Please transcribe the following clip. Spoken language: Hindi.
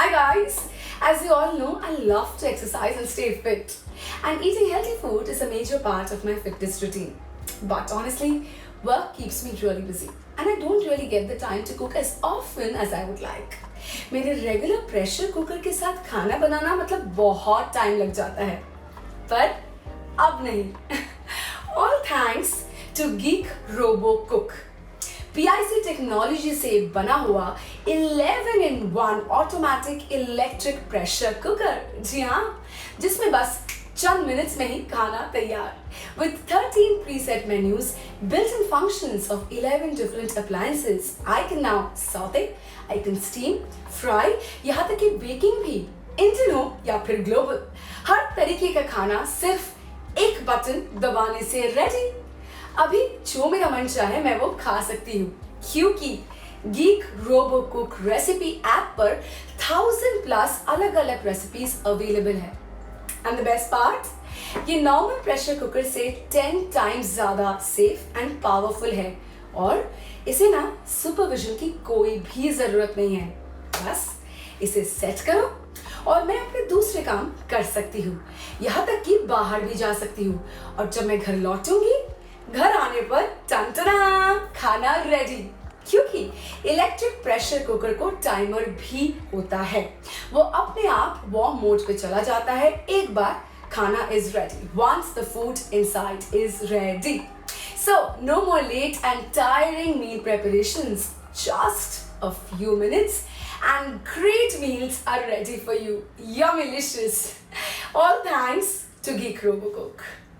Hi guys! As you all know, I love to exercise and stay fit. And eating healthy food is a major part of my fitness routine. But honestly, work keeps me really busy. And I don't really get the time to cook as often as I would like. मेरे रेगुलर प्रेशर कुकर के साथ खाना बनाना मतलब बहुत टाइम लग जाता है. पर अब नहीं. All thanks to Geek Robocook. PIC technology से बना हुआ 11-in-1 automatic electric pressure cooker. जी हाँ, जिसमें बस चंद मिनट्स में ही खाना तैयार. With 13 preset menus, built-in functions of 11 different appliances, I can now saute, I can steam, fry, यहाँ तक कि बेकिंग भी, इंडियन हो या फिर ग्लोबल, हर तरीके का खाना सिर्फ एक बटन दबाने से रेडी. अभी जो मेरा मन चाहे मैं वो खा सकती हूँ, क्योंकि गीक रोबोकुक रेसिपी ऐप पर 1000+ अलग अलग रेसिपीज अवेलेबल है. एंड द बेस्ट पार्ट, ये नॉर्मल प्रेशर कुकर से 10 टाइम्स ज़्यादा सेफ एंड पावरफुल है और इसे ना सुपरविजन की कोई भी ज़रूरत नहीं है. बस इसे सेट करो और मैं अपने दूसरे काम कर सकती हूँ, यहाँ तक कि बाहर भी जा सकती हूँ. और जब मैं घर लौटूंगी, घर आने पर टन-टना खाना रेडी. क्योंकि इलेक्ट्रिक प्रेशर कुकर को टाइमर भी होता है. वो अपने आप वार्म मोड पे चला जाता है एक बार खाना is ready. Once the food inside is ready. So no more late and tiring meal preparations. Just a few minutes and great meals are ready for you. Yummylicious. All thanks to Geek Robocook.